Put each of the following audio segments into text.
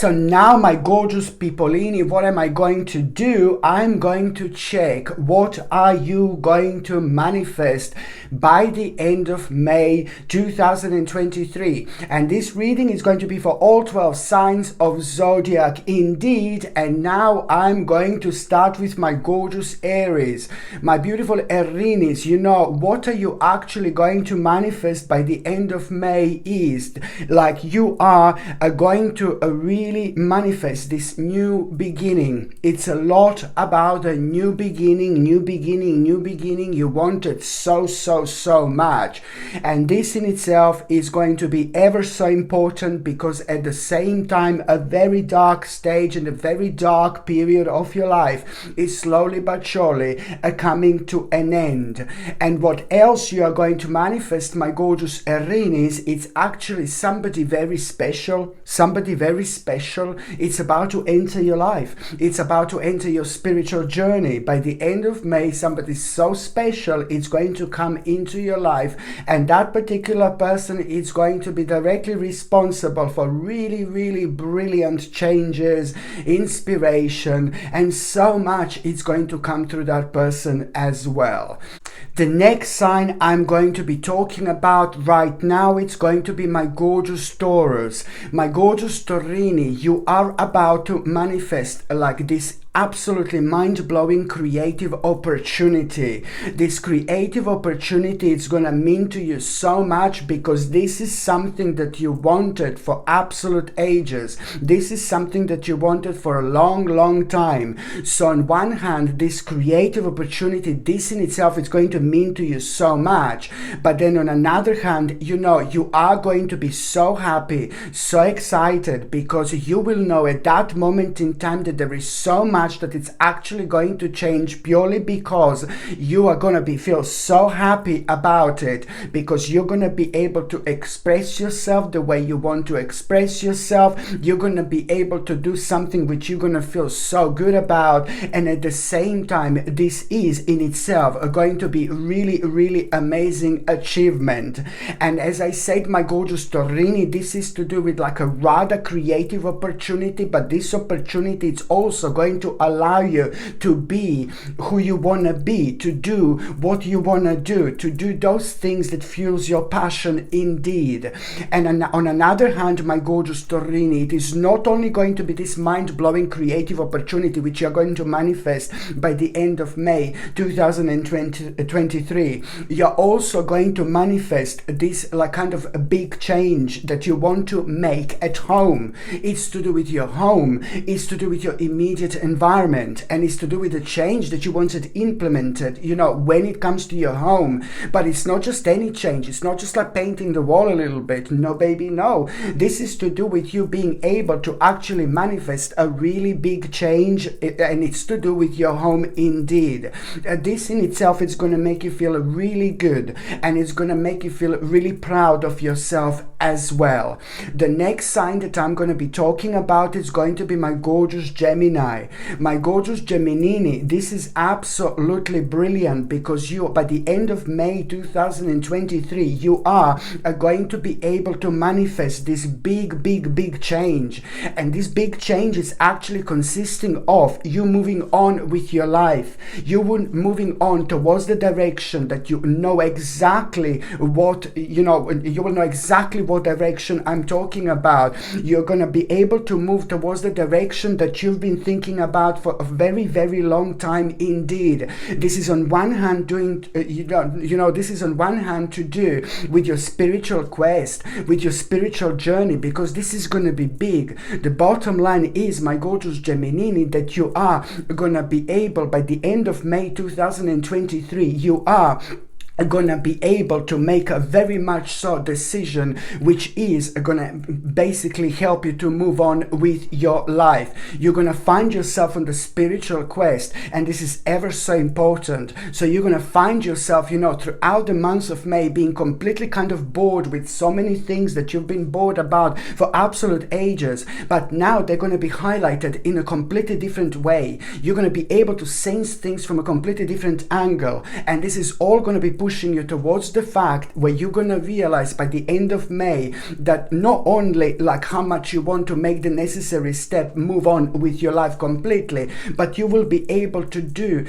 So now, my gorgeous peopleini, what am I going to do? I'm going to check what are you going to manifest by the end of May 2023. And this reading is going to be for all 12 signs of Zodiac indeed. And now I'm going to start with my gorgeous Aries, my beautiful Aries. You know, what are you actually going to manifest by the end of May is like you are going to really manifest this new beginning. It's a lot about a new beginning, new beginning, new beginning. You want it so much. And this in itself is going to be ever so important, because at the same time, a very dark stage and a very dark period of your life is slowly but surely coming to an end. And what else you are going to manifest, my gorgeous Aries, it's actually somebody very special, somebody very special. It's about to enter your life. It's about to enter your spiritual journey. By the end of May, somebody so special is going to come into your life, and that particular person is going to be directly responsible for really brilliant changes, inspiration, and so much is going to come through that person as well. The next sign I'm going to be talking about right now, it's going to be my gorgeous Taurus. My gorgeous Taurini, you are about to manifest like this absolutely mind-blowing creative opportunity. This creative opportunity is gonna mean to you so much, because this is something that you wanted for absolute ages. This is something that you wanted for a long time. So on one hand, this creative opportunity, this in itself is going to mean to you so much. But then on another hand, you know, you are going to be so happy, so excited, because you will know at that moment in time that there is so much that it's actually going to change, purely because you are going to feel so happy about it, because you're going to be able to express yourself the way you want to express yourself. You're going to be able to do something which you're going to feel so good about, and at the same time, this is in itself going to be really amazing achievement. And as I said, my gorgeous Taurini, this is to do with like a rather creative opportunity, but this opportunity is also going to allow you to be who you want to be, to do what you want to do those things that fuels your passion indeed. And on another hand, my gorgeous Taurini, it is not only going to be this mind-blowing creative opportunity which you are going to manifest by the end of May 2023. You're also going to manifest this like kind of a big change that you want to make at home. It's to do with your home, it's to do with your immediate environment, and it's to do with the change that you wanted implemented, you know, when it comes to your home. But it's not just any change. It's not just like painting the wall a little bit. No, baby, no. This is to do with you being able to actually manifest a really big change, and it's to do with your home indeed. This in itself is going to make you feel really good, and it's going to make you feel really proud of yourself as well. The next sign that I'm going to be talking about is going to be my gorgeous Gemini. My gorgeous Geminini, this is absolutely brilliant, because you, by the end of May 2023, you are going to be able to manifest this big change. And this big change is actually consisting of you moving on with your life. You moving on towards the direction that you know exactly what, you know, you will know exactly what direction I'm talking about. You're going to be able to move towards the direction that you've been thinking about for a very long time indeed. This is on one hand doing, this is on one hand to do with your spiritual quest, with your spiritual journey, because this is going to be big. The bottom line is, my gorgeous Geminini, that you are going to be able, by the end of May 2023, you are gonna be able to make a very much so decision which is gonna basically help you to move on with your life. You're gonna find yourself on the spiritual quest, and this is ever so important. So you're gonna find yourself, you know, throughout the months of May being completely kind of bored with so many things that you've been bored about for absolute ages, but now they're gonna be highlighted in a completely different way. You're gonna be able to sense things from a completely different angle, and this is all gonna be pushing you towards the fact where you're going to realize by the end of May that not only like how much you want to make the necessary step, move on with your life completely, but you will be able to do,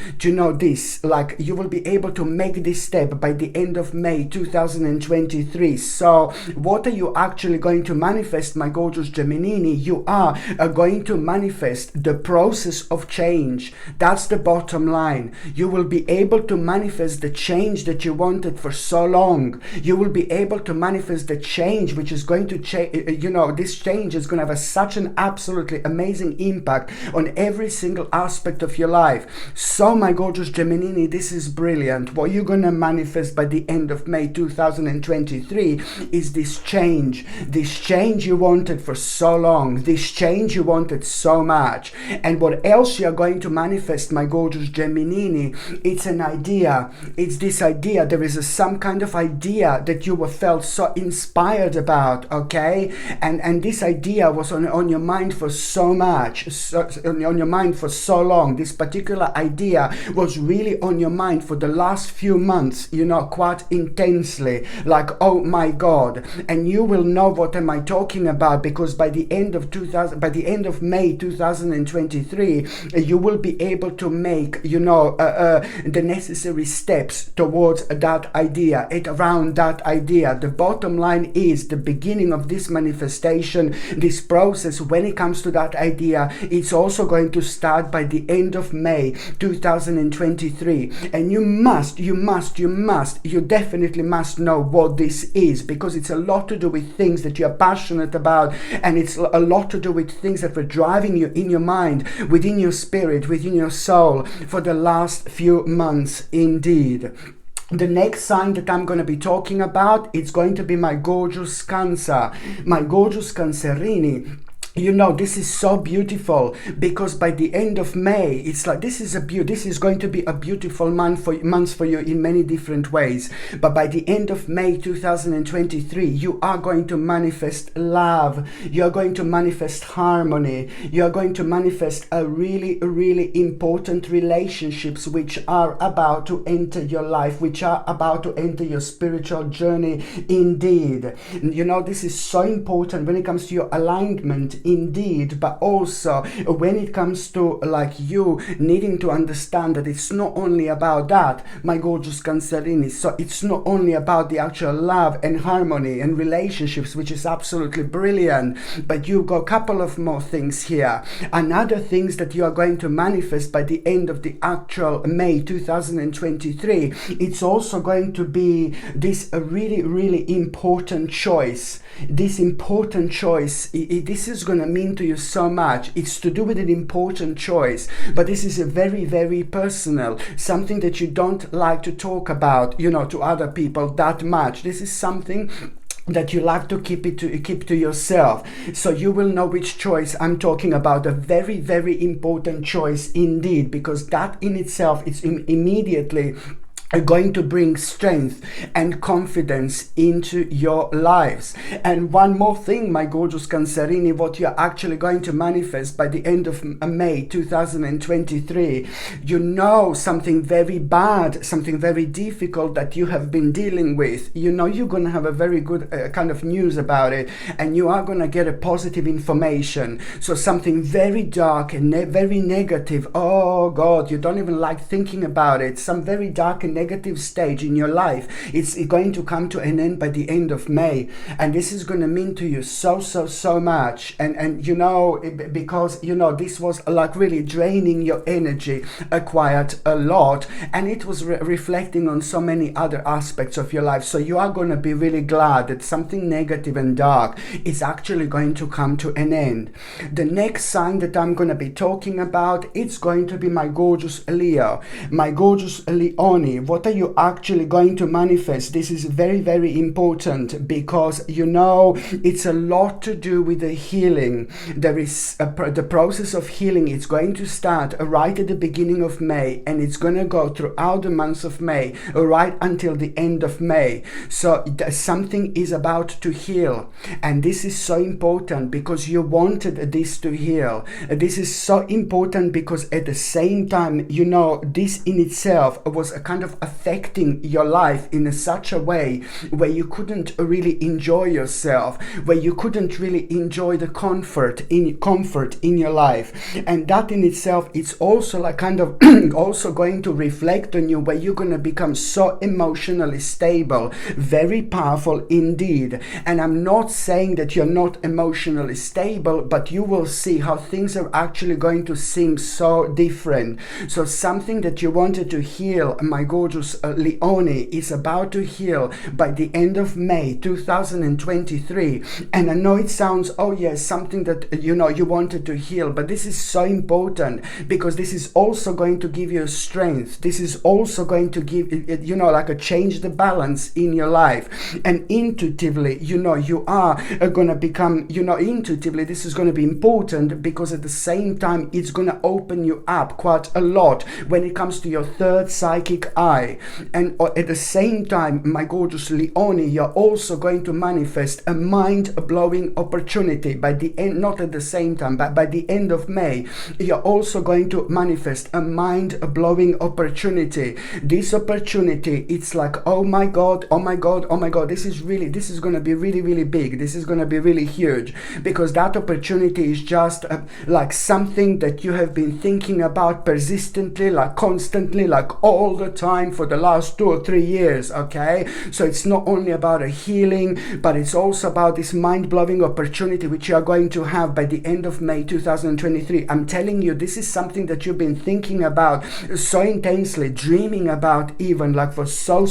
this, like you will be able to make this step by the end of May 2023. So what are you actually going to manifest, my gorgeous Geminini? You are going to manifest the process of change. That's the bottom line. You will be able to manifest the change that you wanted for so long. You will be able to manifest the change which is going to change, this change is going to have such an absolutely amazing impact on every single aspect of your life. So my gorgeous Geminini, this is brilliant. What you're going to manifest by the end of May 2023 is this change you wanted for so long, this change you wanted so much. And what else you're going to manifest, my gorgeous Geminini, it's an idea. It's this idea. There is some kind of idea that you were felt so inspired about, okay? And this idea was on your mind for so much, on your mind for so long. This particular idea was really on your mind for the last few months, quite intensely, like, oh my God. And you will know what am I talking about, because by the end of May 2023, you will be able to make, the necessary steps towards that idea, around that idea. The bottom line is the beginning of this manifestation, this process, when it comes to that idea, it's also going to start by the end of May 2023. And you definitely must know what this is, because it's a lot to do with things that you're passionate about, and it's a lot to do with things that were driving you in your mind, within your spirit, within your soul for the last few months indeed. The next sign that I'm going to be talking about, it's going to be my gorgeous Cancer, my gorgeous Cancerini. This is so beautiful, because by the end of May, it's like this is going to be a beautiful month for you in many different ways. But by the end of May 2023, you are going to manifest love. You are going to manifest harmony. You are going to manifest a really, really important relationships which are about to enter your life, which are about to enter your spiritual journey indeed. This is so important when it comes to your alignment indeed, but also when it comes to like you needing to understand that it's not only about that, my gorgeous Cancerini. So it's not only about the actual love and harmony and relationships, which is absolutely brilliant, but you've got a couple of more things here. Another things that you are going to manifest by the end of the actual May 2023, it's also going to be this really, really important choice. This important choice, this is going to mean to you so much. It's to do with an important choice, but this is a very, very personal, something that you don't like to talk about, to other people that much. This is something that you like to keep to yourself. So you will know which choice I'm talking about. A very, very important choice indeed, because that in itself is immediately are going to bring strength and confidence into your lives. And one more thing, my gorgeous Cancerini, what you're actually going to manifest by the end of May 2023, something very bad, something very difficult that you have been dealing with, you're going to have a very good kind of news about it, and you are going to get a positive information. So something very dark and very negative, oh God, you don't even like thinking about it, some very dark and negative stage in your life, it's going to come to an end by the end of May, and this is going to mean to you so much, and because this was like really draining your energy quite a lot, and it was reflecting on so many other aspects of your life. So you are going to be really glad that something negative and dark is actually going to come to an end. The next sign that I'm going to be talking about, it's going to be my gorgeous Leo, my gorgeous Leone. What are you actually going to manifest? This is very, very important, because it's a lot to do with the healing. There is the process of healing. It's going to start right at the beginning of May, and it's going to go throughout the months of May, right until the end of May. So something is about to heal, and this is so important because you wanted this to heal. This is so important because at the same time, this in itself was a kind of of affecting your life in such a way where you couldn't really enjoy yourself, where you couldn't really enjoy the comfort in your life. And that in itself, it's also like kind of also going to reflect on you, where you're going to become so emotionally stable, very powerful indeed. And I'm not saying that you're not emotionally stable, but you will see how things are actually going to seem so different. So something that you wanted to heal, my gorgeous Leone, is about to heal by the end of May 2023. And I know it sounds, oh yes, something that you wanted to heal, but this is so important, because this is also going to give you strength. This is also going to give like a change the balance in your life. And intuitively, you are going to become, intuitively, this is going to be important, because at the same time it's going to open you up quite a lot when it comes to your third psychic eye. And at the same time, my gorgeous Leone, you're also going to manifest a mind-blowing opportunity by the end, not at the same time, but by the end of May, you're also going to manifest a mind-blowing opportunity. This opportunity, it's like, oh my God, this is going to be really, really big. This is going to be really huge, because that opportunity is just like something that you have been thinking about persistently, like constantly, like all the time for the last 2 or 3 years, okay? So it's not only about a healing, but it's also about this mind-blowing opportunity which you are going to have by the end of May 2023. I'm telling you, this is something that you've been thinking about so intensely, dreaming about even, like for so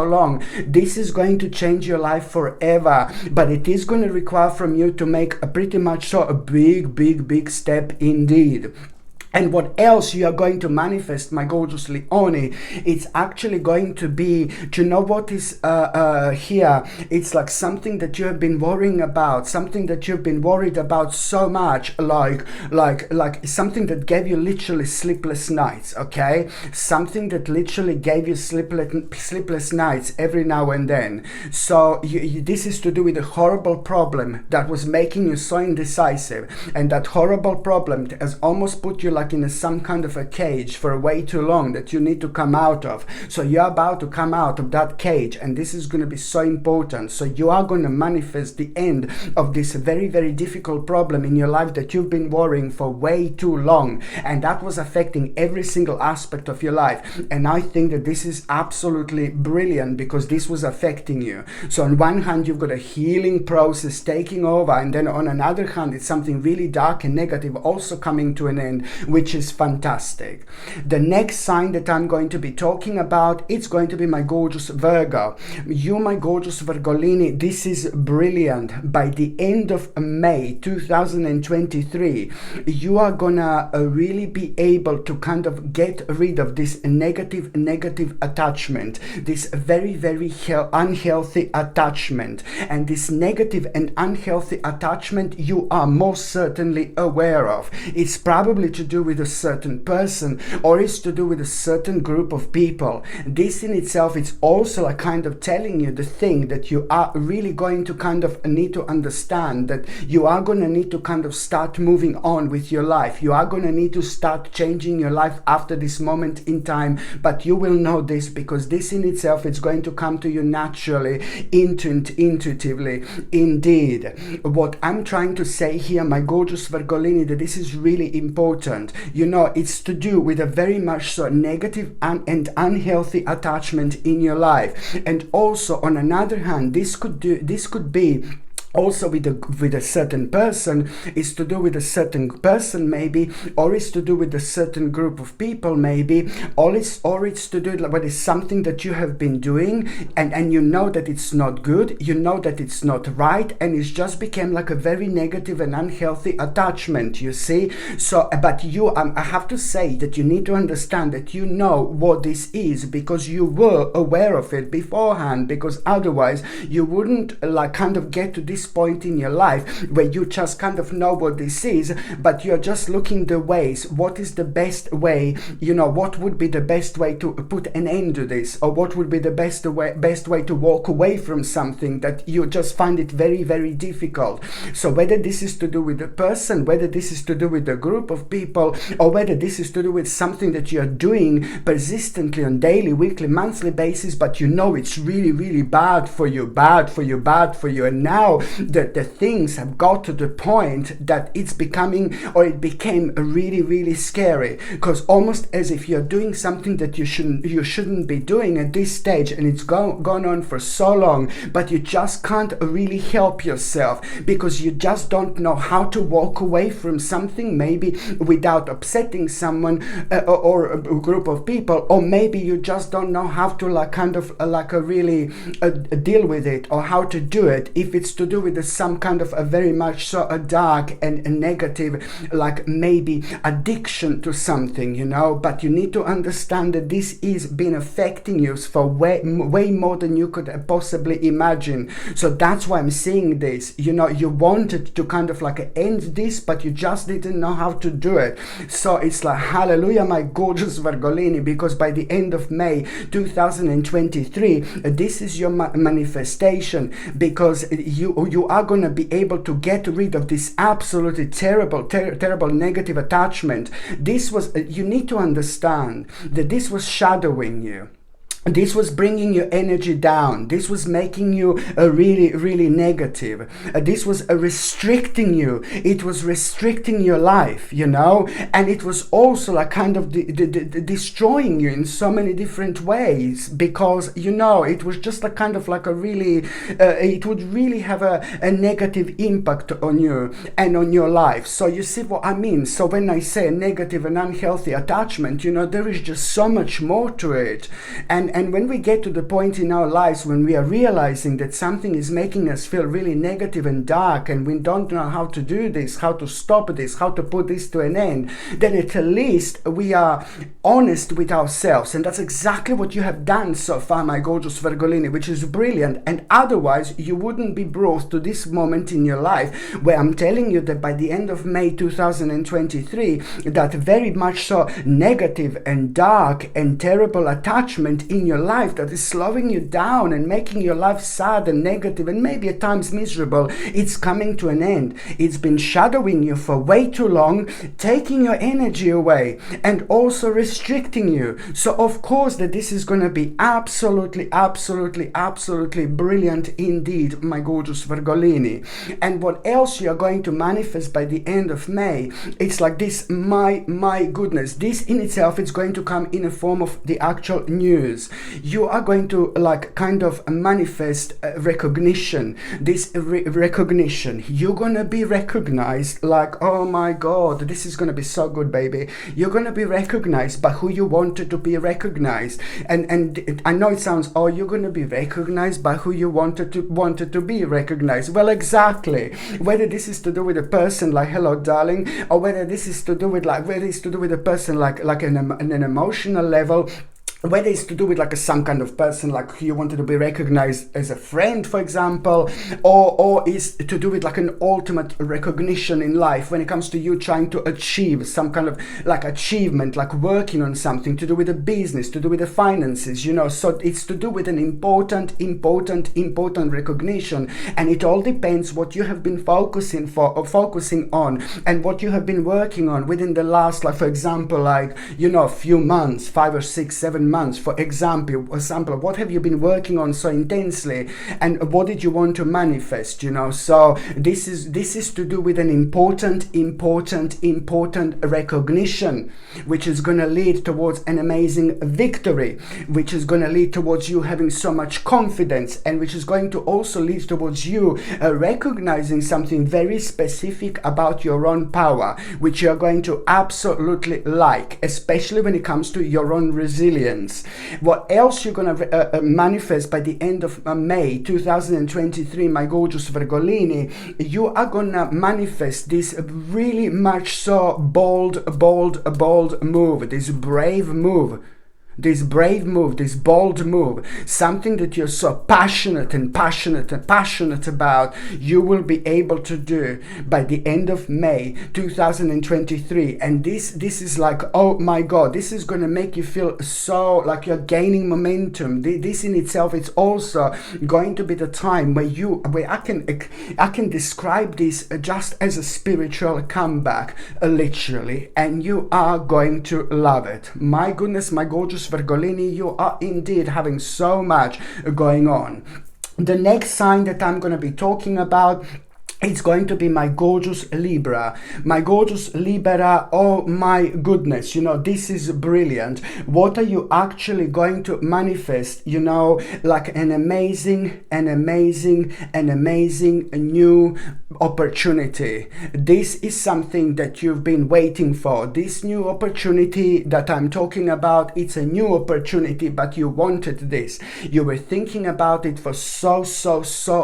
long. This is going to change your life forever, but it is going to require from you to make a pretty much so a big step indeed. And what else you are going to manifest, my gorgeous Leone, it's actually going to be, do you know what is here? It's like something that you have been worrying about, something that you've been worried about so much, like something that gave you literally sleepless nights, okay? Something that literally gave you sleepless nights every now and then. So this is to do with a horrible problem that was making you so indecisive. And that horrible problem has almost put you like in some kind of a cage for way too long that you need to come out of. So you're about to come out of that cage, and this is going to be so important. So you are going to manifest the end of this very, very difficult problem in your life that you've been worrying for way too long, and that was affecting every single aspect of your life. And I think that this is absolutely brilliant, because this was affecting you. So on one hand, you've got a healing process taking over, and then on another hand, it's something really dark and negative also coming to an end, which is fantastic. The next sign that I'm going to be talking about, it's going to be my gorgeous Virgo. You, my gorgeous Virgolini, this is brilliant. By the end of May 2023, you are gonna really be able to kind of get rid of this negative attachment, this very, very unhealthy attachment. And this negative and unhealthy attachment, you are most certainly aware of. It's probably to do with a certain person, or it's to do with a certain group of people. This in itself, it's also a kind of telling you the thing that you are really going to kind of need to understand, that you are going to need to kind of start moving on with your life. You are going to need to start changing your life after this moment in time, but you will know this, because this in itself, it's going to come to you naturally, intuitively indeed. What I'm trying to say here, my gorgeous Virgolini, that this is really important. It's to do with a very much so negative and unhealthy attachment in your life. And also on another hand, this could be also with a certain person, is to do with a certain person maybe, or is to do with a certain group of people maybe, or it's to do with something that you have been doing, and you know that it's not good, you know that it's not right, and it's just became like a very negative and unhealthy attachment, you see. So but I have to say that you need to understand that you know what this is, because you were aware of it beforehand, because otherwise you wouldn't like kind of get to this this point in your life where you just kind of know what this is, but you're just looking the ways, what is the best way, what would be the best way to put an end to this, or what would be the best way to walk away from something that you just find it very, very difficult. So whether this is to do with a person, whether this is to do with a group of people, or whether this is to do with something that you're doing persistently on daily, weekly, monthly basis, but it's really, really bad for you, and now the things have got to the point that it became really, really scary, because almost as if you're doing something that you shouldn't be doing at this stage, and it's gone on for so long, but you just can't really help yourself because you just don't know how to walk away from something, maybe without upsetting someone or a group of people, or maybe you just don't know how to really deal with it, or how to do it, if it's to do with some kind of a very much so a dark and a negative, like maybe addiction to something, but you need to understand that this is been affecting you for way more than you could possibly imagine. So that's why I'm saying this, you wanted to kind of like end this, but you just didn't know how to do it. So it's like, hallelujah, my gorgeous Virgolini, because by the end of May 2023, this is your manifestation, because you are going to be able to get rid of this absolutely terrible negative attachment. You need to understand that this was shadowing you. This was bringing your energy down. This was making you really, really negative. This was restricting you. It was restricting your life, and it was also like kind of destroying you in so many different ways, because, it was just a kind of like a really, it would really have a negative impact on you and on your life. So you see what I mean? So when I say a negative and unhealthy attachment, there is just so much more to it. And when we get to the point in our lives when we are realizing that something is making us feel really negative and dark, and we don't know how to do this, how to stop this, how to put this to an end, then at least we are honest with ourselves. And that's exactly what you have done so far, my gorgeous Virgolini, which is brilliant. And otherwise, you wouldn't be brought to this moment in your life where I'm telling you that by the end of May 2023, that very much so negative and dark and terrible attachment in your life that is slowing you down and making your life sad and negative and maybe at times miserable, it's coming to an end. It's been shadowing you for way too long, taking your energy away and also restricting you. So of course that this is going to be absolutely brilliant indeed, my gorgeous Virgolini. And what else you are going to manifest by the end of May, it's like this, my goodness, this in itself is going to come in a form of the actual news. You are going to like kind of manifest recognition. This recognition, you're going to be recognized, like, oh my God, this is going to be so good, baby. You're going to be recognized by who you wanted to be recognized. And I know it sounds, oh, you're going to be recognized by who you wanted to be recognized. Well, exactly. Whether this is to do with a person like, hello, darling, or whether this is to do with a person like an emotional level, whether it's to do with like some kind of person like you wanted to be recognized as a friend, for example, or is to do with like an ultimate recognition in life when it comes to you trying to achieve some kind of like achievement, like working on something to do with the business, to do with the finances, so it's to do with an important recognition. And it all depends what you have been focusing on and what you have been working on within the last, like for example, like few months, 5 or 6, 7 months, for example, what have you been working on so intensely, and what did you want to manifest, so this is to do with an important recognition, which is going to lead towards an amazing victory, which is going to lead towards you having so much confidence, and which is going to also lead towards you recognizing something very specific about your own power, which you're going to absolutely like, especially when it comes to your own resilience. What else you're going to manifest by the end of May 2023, my gorgeous Virgolini, you are going to manifest this really much so bold move, this brave move, this brave move, this bold move, something that you're so passionate about, you will be able to do by the end of May 2023. And this is like, oh my God, this is going to make you feel so like you're gaining momentum. This in itself, it's also going to be the time where I can describe this just as a spiritual comeback, literally, and you are going to love it. My goodness, my gorgeous Virgolini, you are indeed having so much going on. The next sign that I'm going to be talking about, it's going to be my gorgeous Libra. My gorgeous Libra, oh my goodness, this is brilliant. What are you actually going to manifest? Like an amazing new opportunity. This is something that you've been waiting for. This new opportunity that I'm talking about, it's a new opportunity, but you wanted this. You were thinking about it for so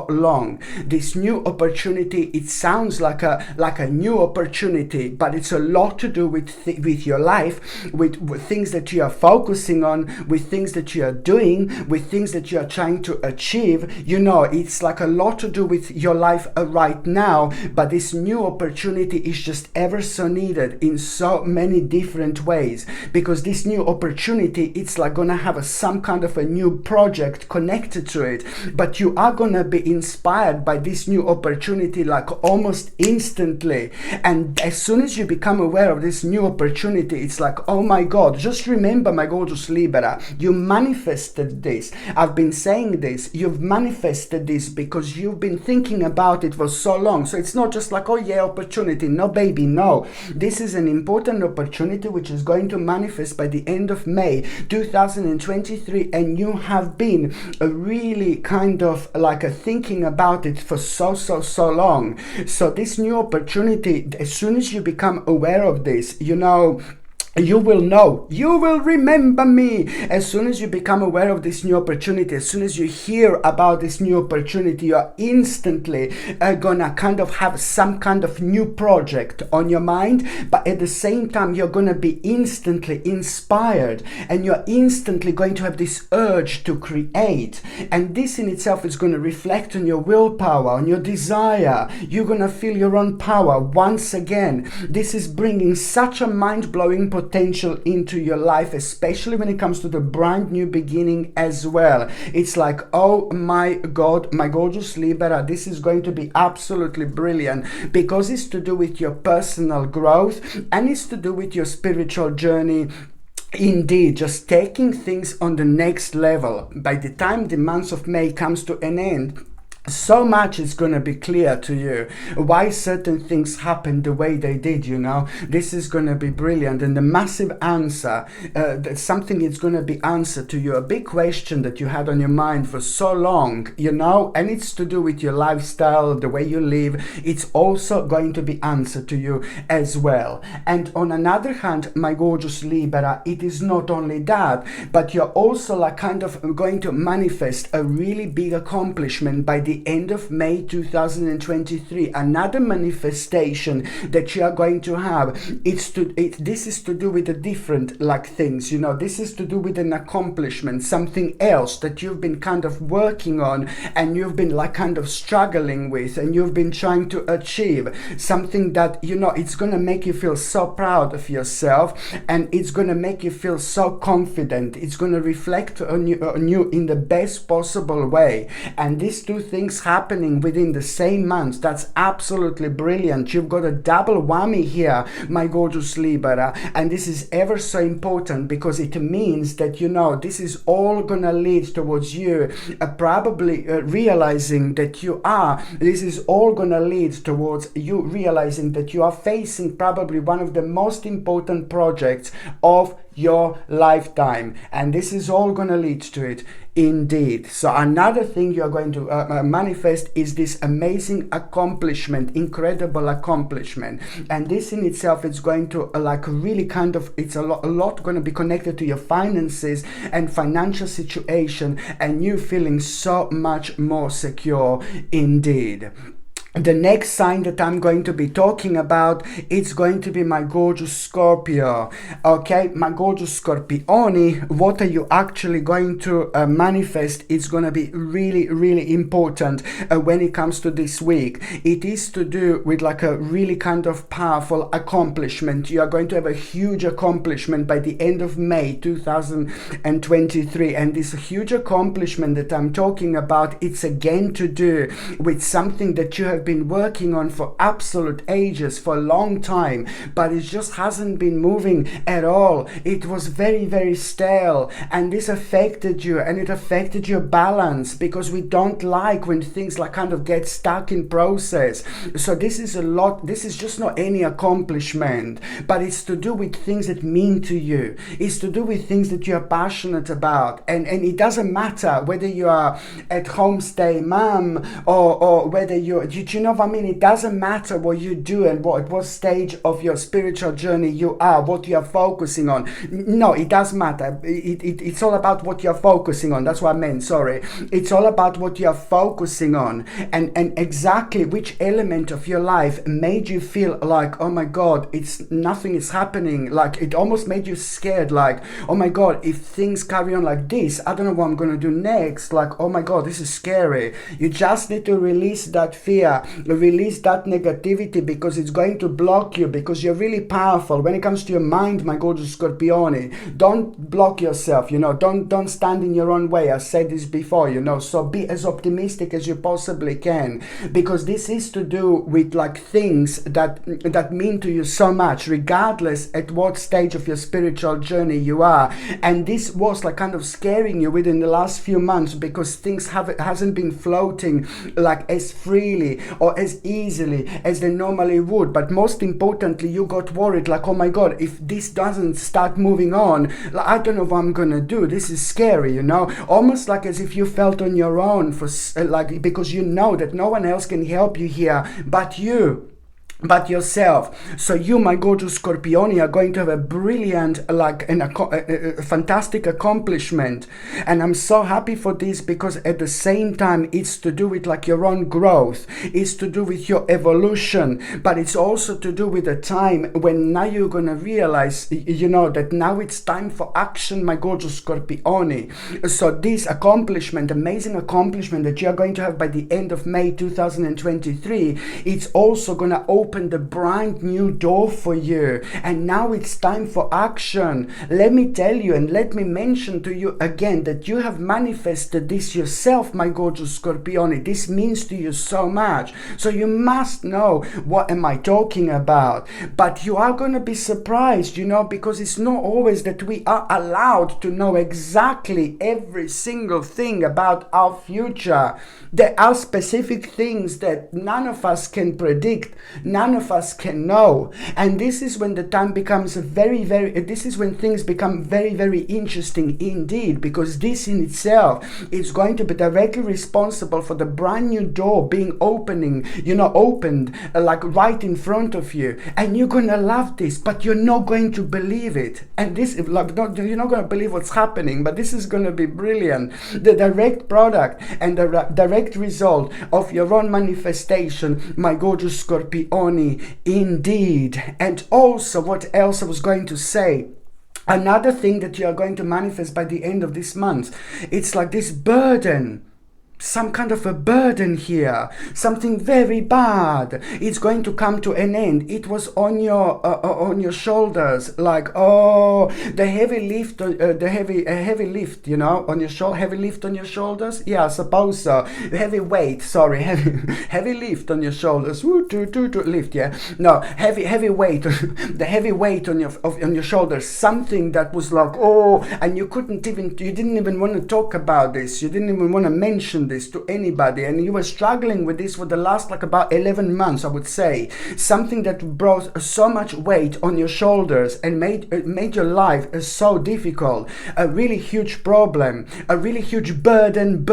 long. This new opportunity, it sounds like a new opportunity, but it's a lot to do with your life, with things that you are focusing on, with things that you are doing, with things that you are trying to achieve. It's like a lot to do with your life right now, but this new opportunity is just ever so needed in so many different ways, because this new opportunity, it's like gonna have some kind of a new project connected to it, but you are gonna be inspired by this new opportunity like almost instantly. And as soon as you become aware of this new opportunity, it's like, oh my God, just remember, my gorgeous Libra, you manifested this. I've been saying this, you've manifested this because you've been thinking about it for so long. So it's not just like, oh yeah, opportunity. No, baby, no. This is an important opportunity which is going to manifest by the end of May 2023, and you have been really kind of like thinking about it for so long. So this new opportunity, as soon as you become aware of this, you will remember me. As soon as you become aware of this new opportunity, as soon as you hear about this new opportunity, you're instantly gonna kind of have some kind of new project on your mind, but at the same time you're gonna be instantly inspired, and you're instantly going to have this urge to create, and this in itself is going to reflect on your willpower, on your desire. You're gonna feel your own power once again. This is bringing such a mind-blowing potential into your life, especially when it comes to the brand new beginning as well. It's like, oh my God, my gorgeous Libra, this is going to be absolutely brilliant, because it's to do with your personal growth, and it's to do with your spiritual journey. Indeed, just taking things on the next level. By the time the month of May comes to an end, so much is going to be clear to you why certain things happened the way they did. This is going to be brilliant, and the massive answer, something is going to be answered to you, a big question that you had on your mind for so long, and it's to do with your lifestyle, the way you live. It's also going to be answered to you as well. And on another hand, my gorgeous Libra, it is not only that, but you're also like kind of going to manifest a really big accomplishment by the end of May 2023. Another manifestation that you are going to have, this is to do with the different like things, this is to do with an accomplishment, something else that you've been kind of working on, and you've been like kind of struggling with, and you've been trying to achieve something that it's going to make you feel so proud of yourself, and it's going to make you feel so confident. It's going to reflect on you in the best possible way, and these two things happening within the same month, that's absolutely brilliant. You've got a double whammy here, my gorgeous Libra, and this is ever so important, because it means that this is all gonna lead towards you probably realizing that this is all gonna lead towards you realizing that you are facing probably one of the most important projects of your lifetime, and this is all going to lead to it indeed. So another thing you're going to manifest is this amazing accomplishment, incredible accomplishment, and this in itself is going to like really kind of, it's a lot going to be connected to your finances and financial situation, and you feeling so much more secure indeed. The next sign that I'm going to be talking about, it's going to be my gorgeous Scorpio. Okay, my gorgeous Scorpioni, what are you actually going to manifest? It's going to be really, really important when it comes to this week. It is to do with like a really kind of powerful accomplishment. You are going to have a huge accomplishment by the end of May 2023. And this huge accomplishment that I'm talking about, it's again to do with something that you have been working on for absolute ages, for a long time, but it just hasn't been moving at all. It was very, very stale, and this affected you, and it affected your balance, because we don't like when things like kind of get stuck in process. So this is a lot. This is just not any accomplishment, but it's to do with things that mean to you. It's to do with things that you're passionate about, and it doesn't matter whether you are at home stay mom or whether you know what I mean? It doesn't matter what you do and what stage of your spiritual journey you are, what you are focusing on. No, it does matter. It's all about what you're focusing on. That's what I meant, sorry. It's all about what you're focusing on, and exactly which element of your life made you feel like, oh my God, nothing is happening. Like it almost made you scared, like, oh my God, if things carry on like this, I don't know what I'm going to do next. Like, oh my God, this is scary. You just need to release that fear, release that negativity, because it's going to block you, because you're really powerful when it comes to your mind, my gorgeous Scorpione. Don't block yourself, don't stand in your own way. I said this before, so be as optimistic as you possibly can, because this is to do with like things that mean to you so much, regardless at what stage of your spiritual journey you are. And this was like kind of scaring you within the last few months, because things hasn't been floating like as freely or as easily as they normally would. But most importantly, you got worried, like, oh my God, if this doesn't start moving on, like, I don't know what I'm gonna do. This is scary, almost like as if you felt on your own, because you know that no one else can help you here but yourself. So you, my gorgeous Scorpioni, are going to have a brilliant, a fantastic accomplishment. And I'm so happy for this, because at the same time, it's to do with like your own growth. It's to do with your evolution, but it's also to do with a time when now you're going to realize, that now it's time for action, my gorgeous Scorpioni. So this accomplishment, amazing accomplishment that you're going to have by the end of May 2023, it's also going to open the brand new door for you. And now it's time for action. Let me tell you, and let me mention to you again, that you have manifested this yourself, my gorgeous Scorpione. This means to you so much, so you must know what am I talking about. But you are going to be surprised, because it's not always that we are allowed to know exactly every single thing about our future. There are specific things that none of us can predict, none of us can know. And this is when the time becomes this is when things become very, very interesting indeed, because this in itself is going to be directly responsible for the brand new door being opened like right in front of you. And you're going to love this, but you're not going to believe it. And this, you're not going to believe what's happening, but this is going to be brilliant. The direct product and the direct result of your own manifestation, my gorgeous Scorpioni, indeed. And also, what else I was going to say, another thing that you are going to manifest by the end of this month, it's like this burden. Some kind of a burden here, something very bad. It's going to come to an end. It was on your shoulders, like, oh, the heavy lift, heavy lift, on your shoulder, heavy lift on your shoulders. Yeah, I suppose so. Heavy weight, sorry, heavy lift on your shoulders. Woo, lift, yeah. No, heavy weight, the heavy weight on your shoulders. Something that was like, oh, and you didn't even want to talk about this. You didn't even want to mention this to anybody, and you were struggling with this for the last about 11 months, I would say. Something that brought so much weight on your shoulders and made your life so difficult. A really huge problem, a really huge burden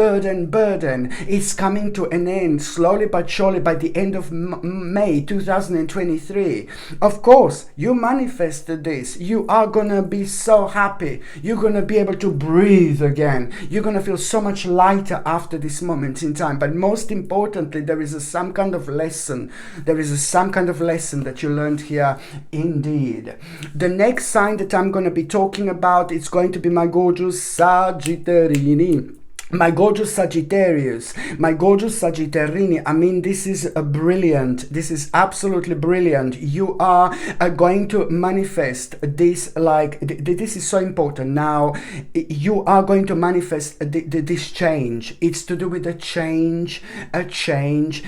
is coming to an end slowly but surely by the end of May 2023. Of course, you manifested this. You are gonna be so happy. You're gonna be able to breathe again. You're gonna feel so much lighter after this this moment in time. But most importantly, there is some kind of lesson. There is some kind of lesson that you learned here indeed. The next sign that I'm going to be talking about, it's going to be my gorgeous Sagittarini. My gorgeous Sagittarius, my gorgeous Sagittarini. I mean, this is a brilliant, this is absolutely brilliant. You are going to manifest this, like, this is so important. Now, you are going to manifest this change. It's to do with a change, and change.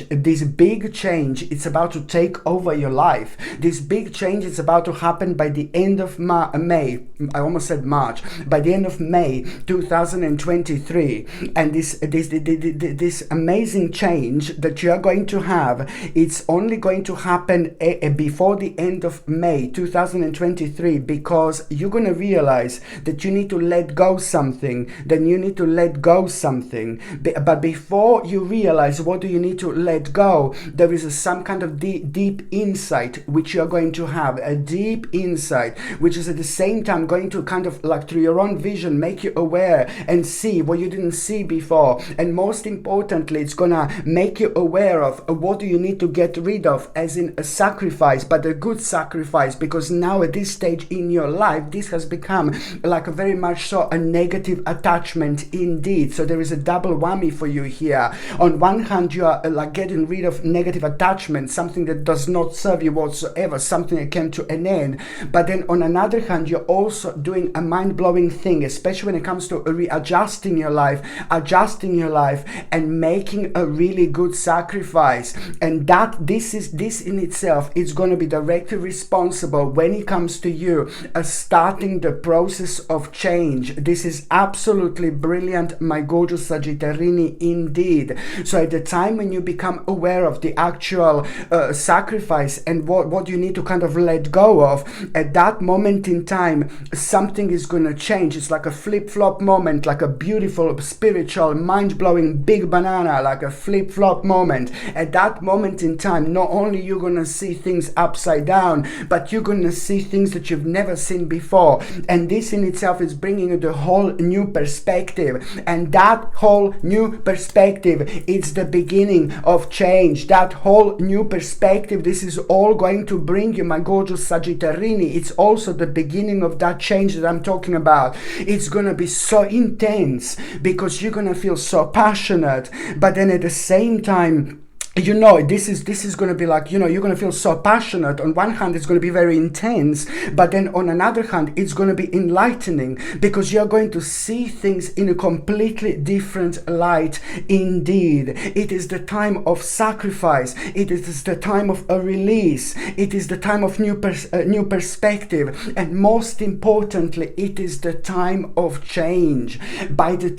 This big change, it's about to take over your life. This big change is about to happen by the end of May. I almost said March. By the end of May 2023, and this amazing change that you are going to have, it's only going to happen before the end of May 2023, because you're going to realize that you need to let go something. Then you need to let go something. But before you realize what do you need to let go, there is some kind of deep insight which you are going to have, a deep insight which is at the same time going to kind of, like, through your own vision, make you aware and see what you didn't see before. And most importantly, it's gonna make you aware of what do you need to get rid of, as in a sacrifice, but a good sacrifice, because now at this stage in your life, this has become like a very much so a negative attachment indeed. So there is a double whammy for you here. On one hand, you are like getting rid of negative attachment, something that does not serve you whatsoever, something that came to an end. But then on another hand, you're also doing a mind-blowing thing, especially when it comes to adjusting your life, and making a really good sacrifice. And this in itself is going to be directly responsible when it comes to you starting the process of change. This is absolutely brilliant, my gorgeous Sagittarini, indeed. So at the time when you become aware of the actual sacrifice and what you need to kind of let go of, at that moment in time, something is going to change. It's like a flip-flop moment, like a beautiful, spiritual, mind-blowing big banana, like a flip-flop moment. At that moment in time, not only you're going to see things upside down, but you're going to see things that you've never seen before. And this in itself is bringing you the whole new perspective. And that whole new perspective, it's the beginning of change. That whole new perspective, this is all going to bring you, my gorgeous Sagittarini. It's also the beginning of that change that I'm talking about. It's going to be so intense because you're going to feel so passionate, but then at the same time, you know, this is going to be like, you know, you're going to feel so passionate. On one hand, it's going to be very intense, but then on another hand, it's going to be enlightening, because you're going to see things in a completely different light indeed. It is the time of sacrifice. It is the time of a release. It is the time of new perspective. And most importantly, it is the time of change. By the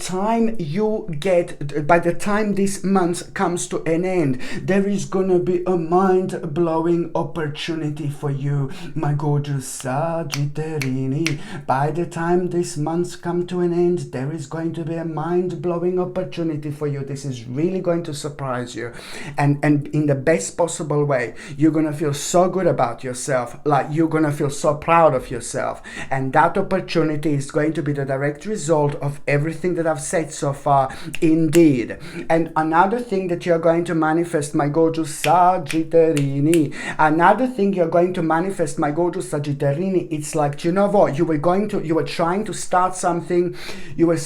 time this month comes to an end, there is gonna be a mind-blowing opportunity for you, my gorgeous Sagittarini. By the time this month comes to an end, there is going to be a mind-blowing opportunity for you. This is really going to surprise you, and in the best possible way. You're gonna feel so good about yourself, like you're gonna feel so proud of yourself, and that opportunity is going to be the direct result of everything that I've said so far indeed. And another thing that you're going to manifest, my gorgeous Sagittarini, another thing you're going to manifest, my gorgeous Sagittarini, it's like, you know what, you were trying to start something, you were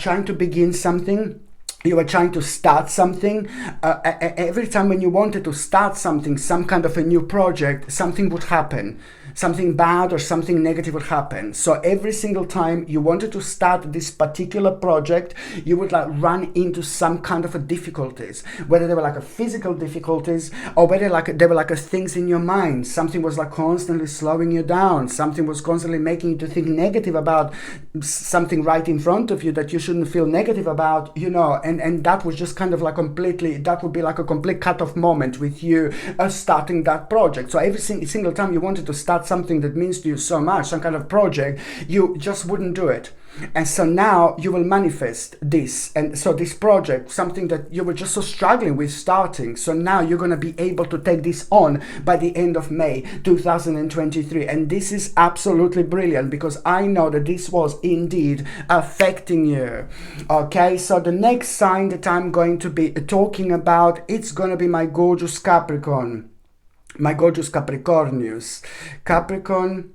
trying to begin something, you were trying to start something. Every time when you wanted to start something, some kind of a new project, something would happen. Something bad or something negative would happen. So every single time you wanted to start this particular project, you would like run into some kind of a difficulties, whether they were like a physical difficulties, or whether like they were like a things in your mind. Something was like constantly slowing you down. Something was constantly making you to think negative about something right in front of you that you shouldn't feel negative about, you know, and that was just kind of like completely, that would be like a complete cut-off moment with you starting that project. So every single time you wanted to start something that means to you so much, some kind of project, you just wouldn't do it. And so now you will manifest this. And so this project, something that you were just so struggling with starting. So now you're going to be able to take this on by the end of May 2023. And this is absolutely brilliant because I know that this was indeed affecting you. Okay, so the next sign that I'm going to be talking about, it's going to be my gorgeous Capricorn. My gorgeous Capricornius. Capricorn.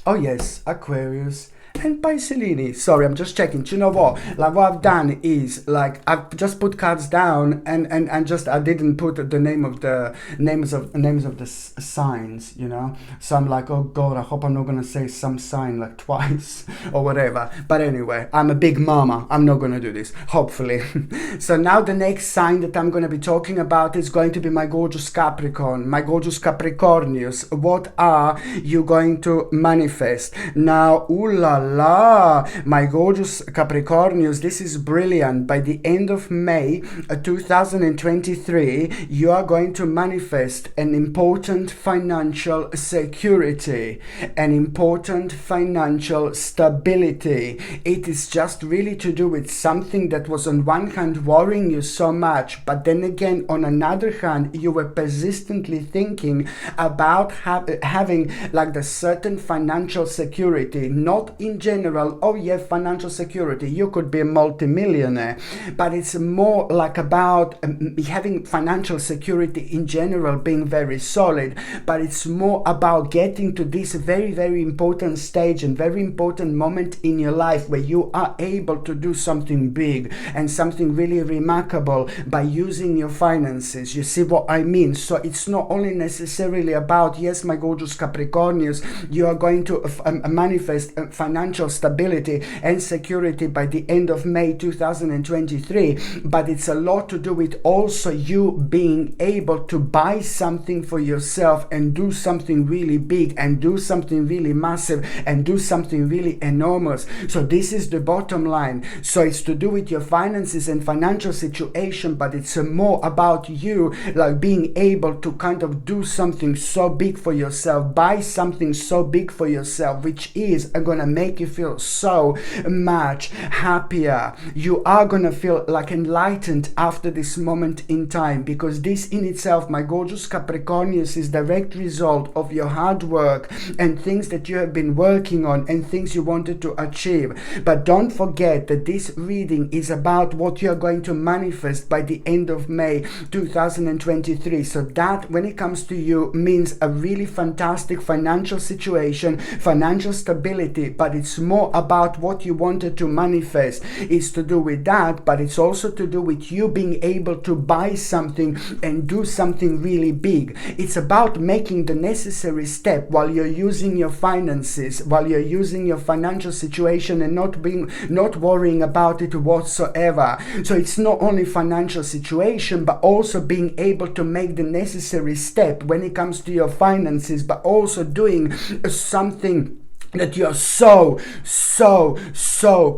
Oh yes, Aquarius. And Pisces. Sorry, I'm just checking. Do you know what? Like what I've done is like I've just put cards down and just I didn't put the names of the signs, you know. So I'm like, oh God, I hope I'm not gonna say some sign like twice or whatever. But anyway, I'm a big mama. I'm not gonna do this. Hopefully. So now the next sign that I'm gonna be talking about is going to be my gorgeous Capricorn, my gorgeous Capricornius. What are you going to manifest now? Ooh la la, my gorgeous Capricornius, this is brilliant. By the end of May 2023, you are going to manifest an important financial security, an important financial stability. It is just really to do with something that was on one hand worrying you so much, but then again on another hand you were persistently thinking about having like the certain financial security, not in general, oh yeah, financial security, you could be a multimillionaire, but it's more like about having financial security in general, being very solid, but it's more about getting to this very, very important stage and very important moment in your life where you are able to do something big and something really remarkable by using your finances. You see what I mean? So it's not only necessarily about, yes, my gorgeous Capricornius, you are going to manifest financial stability and security by the end of May 2023, but it's a lot to do with also you being able to buy something for yourself and do something really big and do something really massive and do something really enormous. So this is the bottom line. So it's to do with your finances and financial situation, but it's more about you like being able to kind of do something so big for yourself, buy something so big for yourself, which is going to make you feel so much happier. You are gonna feel like enlightened after this moment in time, because this in itself, my gorgeous Capricornius, is direct result of your hard work and things that you have been working on and things you wanted to achieve. But don't forget that this reading is about what you are going to manifest by the end of May 2023. So that, when it comes to you, means a really fantastic financial situation, financial stability, but it's more about what you wanted to manifest. It's to do with that, but it's also to do with you being able to buy something and do something really big. It's about making the necessary step while you're using your finances, while you're using your financial situation, and not worrying about it whatsoever. So it's not only financial situation, but also being able to make the necessary step when it comes to your finances, but also doing something that you're so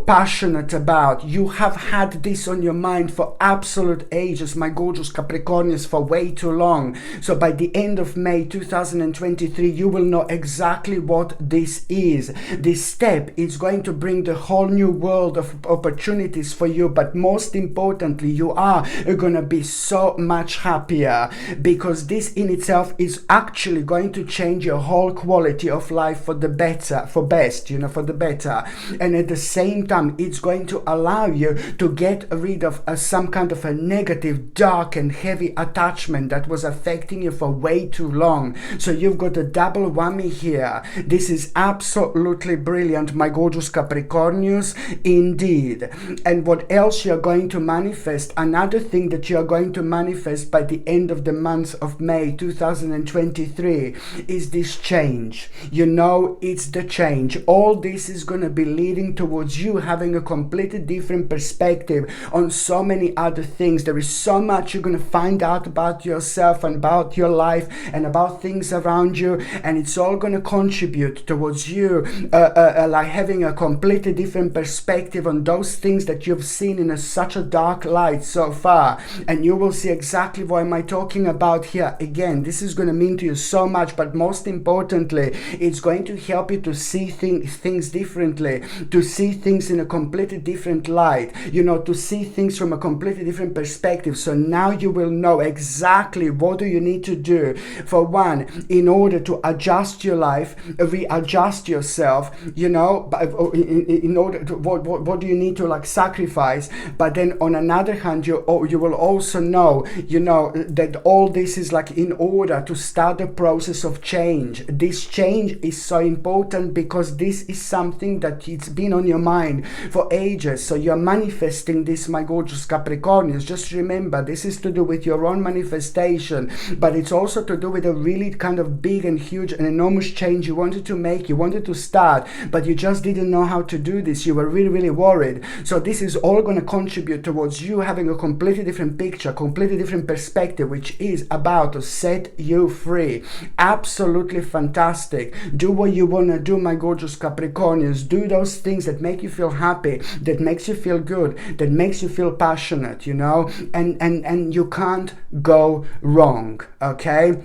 passionate about. You have had this on your mind for absolute ages, my gorgeous Capricornius, for way too long. So by the end of May 2023, you will know exactly what this is. This step is going to bring the whole new world of opportunities for you, but most importantly, you are going to be so much happier, because this in itself is actually going to change your whole quality of life for the better, for the better. And at the same time, it's going to allow you to get rid of some kind of a negative, dark and heavy attachment that was affecting you for way too long. So you've got a double whammy here. This is absolutely brilliant, my gorgeous Capricornius, indeed. And what else you're going to manifest? Another thing that you're going to manifest by the end of the month of May 2023 is this change. You know, it's the change. All this is going to be leading towards you having a completely different perspective on so many other things. There is so much you're going to find out about yourself and about your life and about things around you, and it's all going to contribute towards you like having a completely different perspective on those things that you've seen in such a dark light so far. And you will see exactly what am I talking about here. Again, this is going to mean to you so much, but most importantly, it's going to help you to see things differently, to see things in a completely different light, to see things from a completely different perspective. So now you will know exactly what do you need to do. For one, in order to adjust your life, readjust yourself, in order to, what do you need to sacrifice. But then on another hand, you will also know, that all this is in order to start the process of change. This change is so important because this is something that it's been on your mind for ages. So you're manifesting this, my gorgeous Capricornians. Just remember, this is to do with your own manifestation, but it's also to do with a really kind of big and huge and enormous change you wanted to make, you wanted to start, but you just didn't know how to do this. You were really, really worried. So this is all going to contribute towards you having a completely different picture, completely different perspective, which is about to set you free. Absolutely fantastic. Do what you want to do, my gorgeous Capricornians. Do those things that make you feel happy, that makes you feel good, that makes you feel passionate, and you can't go wrong, okay?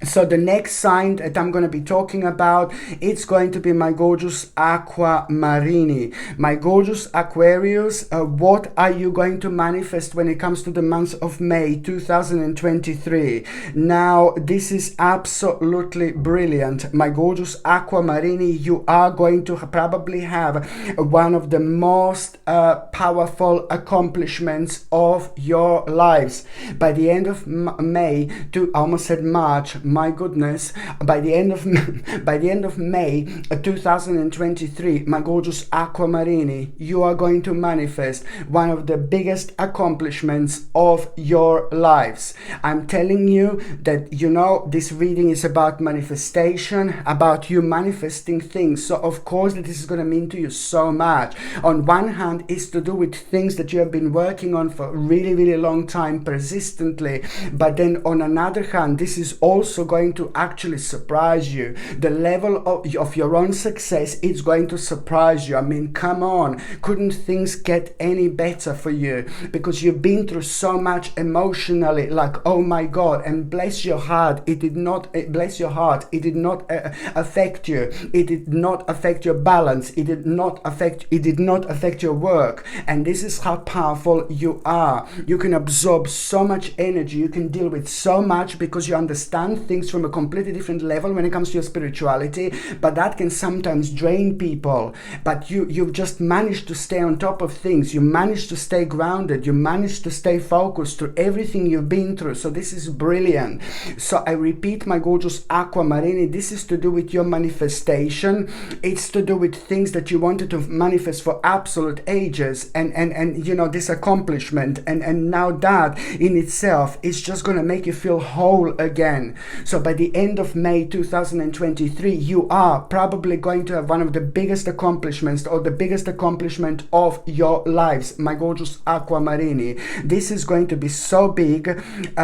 So the next sign that I'm going to be talking about, it's going to be my gorgeous Aquamarini. My gorgeous Aquarius, what are you going to manifest when it comes to the month of May 2023? Now, this is absolutely brilliant. My gorgeous Aquamarini, you are going to probably have one of the most powerful accomplishments of your lives. By the end of May, I almost said March, my goodness, by the end of May 2023, my gorgeous Aquamarini, you are going to manifest one of the biggest accomplishments of your lives. I'm telling you that, this reading is about manifestation, about you manifesting things. So of course that this is going to mean to you so much. On one hand, it's to do with things that you have been working on for a really, really long time, persistently. But then on another hand, this is also going to actually surprise you. The level of your own success is going to surprise you. I mean, come on, couldn't things get any better for you? Because you've been through so much emotionally, oh my God, and bless your heart, it did not affect you. It did not affect your balance. It did not affect your work. And this is how powerful you are. You can absorb so much energy. You can deal with so much because you understand things from a completely different level when it comes to your spirituality, but that can sometimes drain people. But you've just managed to stay on top of things. You managed to stay grounded. You managed to stay focused through everything you've been through. So this is brilliant. So I repeat, my gorgeous Aquamarini, this is to do with your manifestation. It's to do with things that you wanted to manifest for absolute ages, and this accomplishment, and now that in itself is just going to make you feel whole again. So by the end of May 2023, you are probably going to have one of the biggest accomplishments, or the biggest accomplishment of your lives, my gorgeous Aquamarini. This is going to be so big.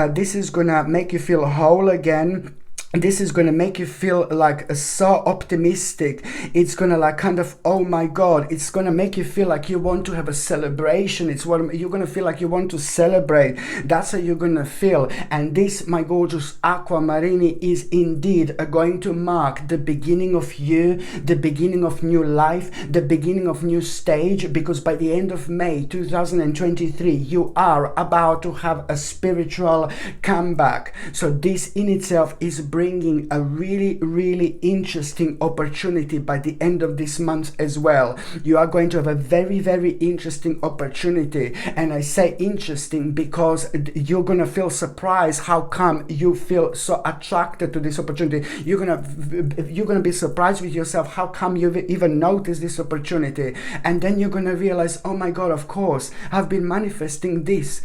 This is going to make you feel whole again. This is going to make you feel so optimistic. It's going to oh my God, it's going to make you feel like you want to have a celebration. You're going to feel like you want to celebrate. That's how you're going to feel. And this, my gorgeous Aquamarini, is indeed going to mark the beginning of you, the beginning of new life, the beginning of new stage, because by the end of May 2023, you are about to have a spiritual comeback. So this in itself is bringing a really, really interesting opportunity by the end of this month as well. You are going to have a very, very interesting opportunity. And I say interesting because you're going to feel surprised how come you feel so attracted to this opportunity. You're going to be surprised with yourself how come you've even noticed this opportunity. And then you're going to realize, oh my God, of course, I've been manifesting this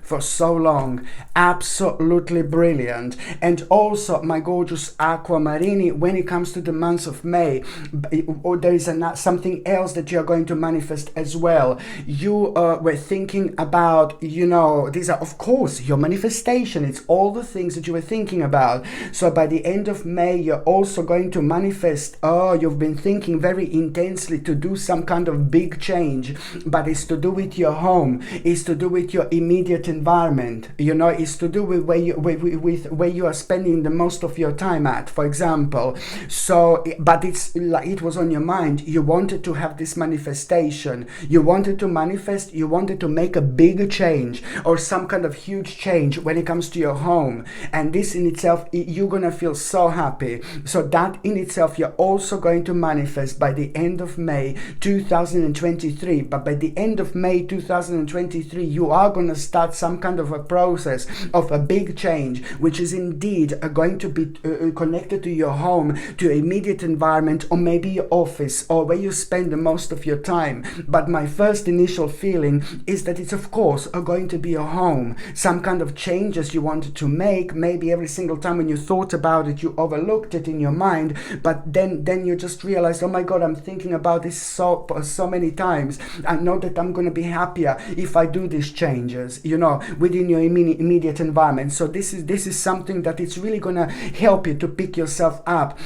for so long. Absolutely brilliant. And also, my gorgeous Aquamarini, when it comes to the month of May, there is something else that you're going to manifest as well. You were thinking about, these are, of course, your manifestation. It's all the things that you were thinking about. So by the end of May, you're also going to manifest, you've been thinking very intensely to do some kind of big change, but it's to do with your home. It's to do with your immediate environment. It's to do with where you are spending spending the most of your time at, for example. So, but it's like it was on your mind. You wanted to have this manifestation. You wanted to manifest. You wanted to make a big change or some kind of huge change when it comes to your home. And this in itself, you're going to feel so happy. So that in itself, you're also going to manifest by the end of May 2023. But by the end of May 2023, you are going to start some kind of a process of a big change, which is indeed going to be connected to your home, to your immediate environment, or maybe your office, or where you spend the most of your time. But my first initial feeling is that it's of course going to be your home. Some kind of changes you wanted to make, maybe every single time when you thought about it, you overlooked it in your mind, but then you just realized, oh my God, I'm thinking about this so many times. I know that I'm going to be happier if I do these changes, you know, within your immediate environment. So this is something that it's really going to help you to pick yourself up.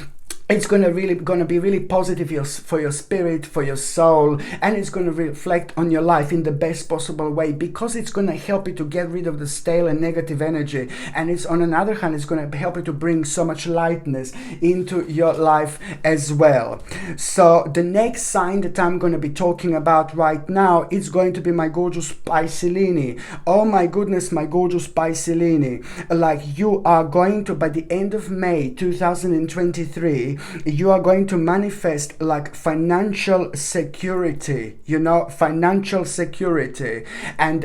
It's going to be really positive for your spirit, for your soul, and it's going to reflect on your life in the best possible way, because it's going to help you to get rid of the stale and negative energy. And it's, on another hand, it's going to help you to bring so much lightness into your life as well. So the next sign that I'm going to be talking about right now is going to be my gorgeous Pisces. Oh my goodness, my gorgeous Pisces. Like, you are going to, by the end of May 2023, you are going to manifest like financial security, you know, financial security. And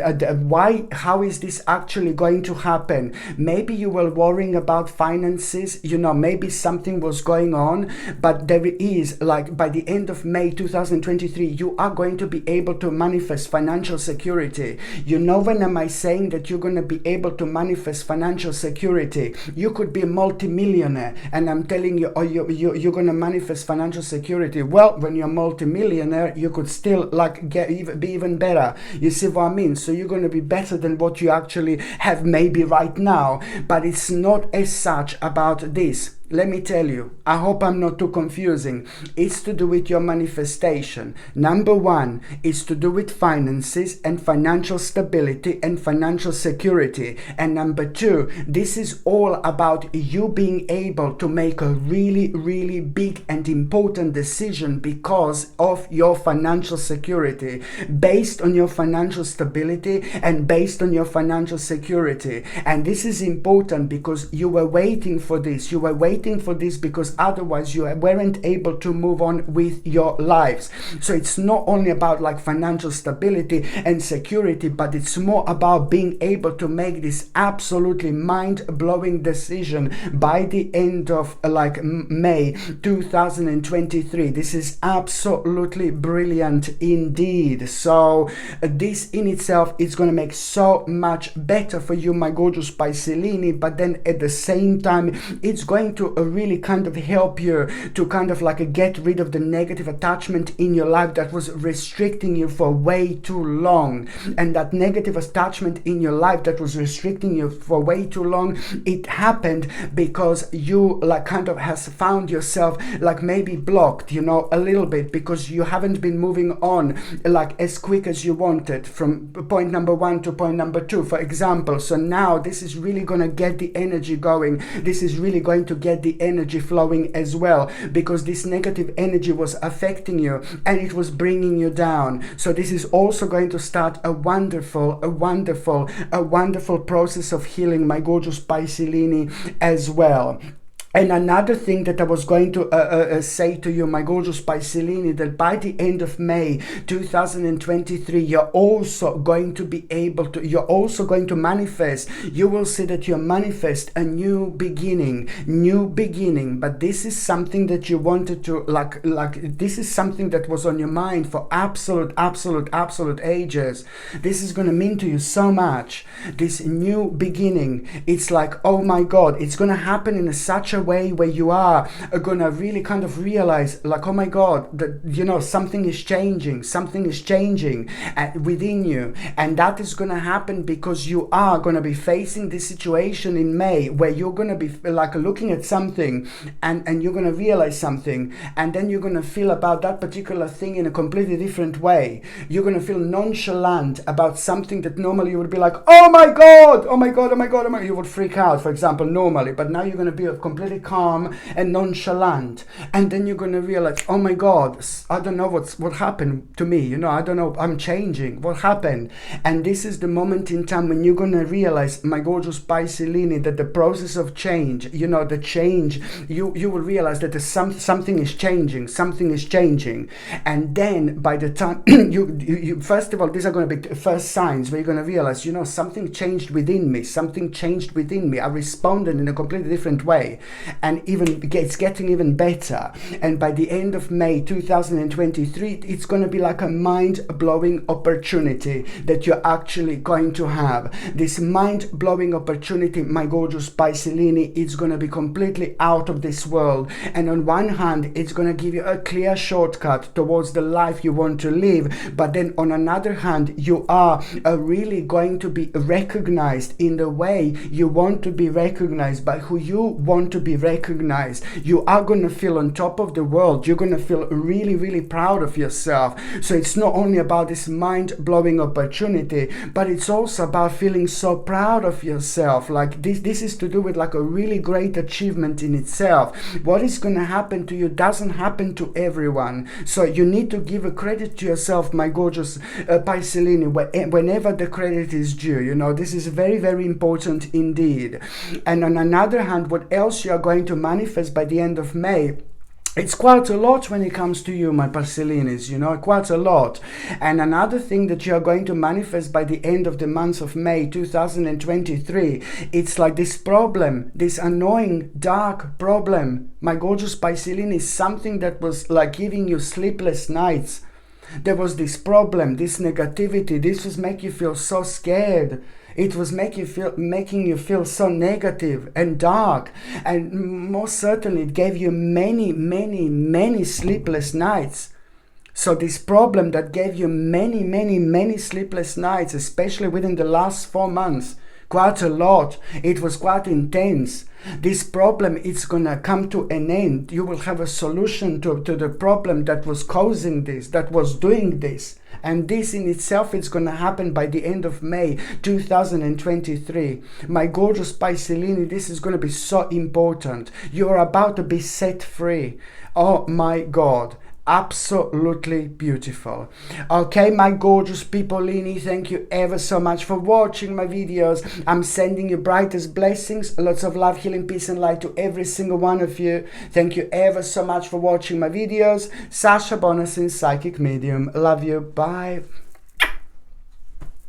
how is this actually going to happen? Maybe you were worrying about finances, you know, maybe something was going on, but there is, like, by the end of May 2023, you are going to be able to manifest financial security. You know, when am I saying that you're going to be able to manifest financial security? You could be a multi-millionaire, and I'm telling you, you're going to manifest financial security. Well, when you're a multi-millionaire, you could still like be even better. You see what I mean? So you're going to be better than what you actually have maybe right now. But it's not as such about this. Let me tell you, I hope I'm not too confusing. It's to do with your manifestation. Number one is to do with finances and financial stability and financial security. And number two, this is all about you being able to make a really, really big and important decision because of your financial security, based on your financial stability and based on your financial security. And this is important because you were waiting for this. You were waiting for this because otherwise you weren't able to move on with your lives. So it's not only about like financial stability and security, but it's more about being able to make this absolutely mind-blowing decision by the end of like May 2023. This is absolutely brilliant indeed. So this in itself is going to make so much better for you, my gorgeous Pisces, but then at the same time it's going to really kind of help you to kind of like get rid of the negative attachment in your life that was restricting you for way too long. And that negative attachment in your life that was restricting you for way too long, it happened because you like kind of has found yourself like maybe blocked, you know, a little bit, because you haven't been moving on like as quick as you wanted from point number one to point number two, for example. So now this is really going to get the energy going. This is really going to get the energy flowing as well, because this negative energy was affecting you and it was bringing you down. So this is also going to start a wonderful process of healing, my gorgeous Pisces, as well. And another thing that I was going to say to you, my gorgeous Pisces, that by the end of May 2023, you're also going to manifest. You will see that you manifest a new beginning. But this is something that you wanted to, this is something that was on your mind for absolute ages. This is going to mean to you so much. This new beginning, it's like, oh my God, it's going to happen in such a way where you are gonna really kind of realize, like, oh my God, that, you know, something is changing within you. And that is gonna happen because you are gonna be facing this situation in May where you're gonna be like looking at something and you're gonna realize something, and then you're gonna feel about that particular thing in a completely different way. You're gonna feel nonchalant about something that normally you would be like, oh my God, oh my God, oh my God, oh my God. You would freak out, for example, normally, but now you're gonna be completely calm and nonchalant. And then you're gonna realize, oh my God, I don't know what happened to me, you know, I don't know, I'm changing, what happened? And this is the moment in time when you're gonna realize, my gorgeous Pisces, that the process of change, you know, the change, you will realize that something is changing. And then by the time you first of all, these are going to be first signs where you're going to realize, you know, something changed within me. I responded in a completely different way, and even it's getting even better. And by the end of May 2023, it's going to be like a mind-blowing opportunity that you're actually going to have. This mind-blowing opportunity, my gorgeous Pisces, it's going to be completely out of this world. And on one hand, it's going to give you a clear shortcut towards the life you want to live, but then on another hand, you are really going to be recognized in the way you want to be recognized, by who you want to be recognized. You are going to feel on top of the world. You're going to feel really, really proud of yourself. So it's not only about this mind-blowing opportunity, but it's also about feeling so proud of yourself. Like this is to do with like a really great achievement in itself. What is going to happen to you doesn't happen to everyone. So you need to give a credit to yourself, my gorgeous Pisces, whenever the credit is due. You know, this is very, very important indeed. And on another hand, what else you are going to manifest by the end of May, it's quite a lot when it comes to you, my Pisces, you know, quite a lot. And another thing that you are going to manifest by the end of the month of May 2023, it's like this problem, this annoying, dark problem, my gorgeous Pisces, something that was like giving you sleepless nights. There was this problem, this negativity, this was making you feel so scared. It was making you feel so negative and dark, and most certainly it gave you many, many, many sleepless nights. So this problem that gave you many, many, many sleepless nights, especially within the last 4 months, quite a lot. It was quite intense. This problem, it's gonna come to an end. You will have a solution to the problem that was causing this, that was doing this. And this in itself is gonna happen by the end of May 2023. My gorgeous Pisces, this is gonna be so important. You're about to be set free. Oh my God. Absolutely beautiful. Okay, my gorgeous people, thank you ever so much for watching my videos. I'm sending you brightest blessings, lots of love, healing, peace and light to every single one of you. Thank you ever so much for watching my videos. Sasha Bonasin, Psychic Medium. Love you. Bye.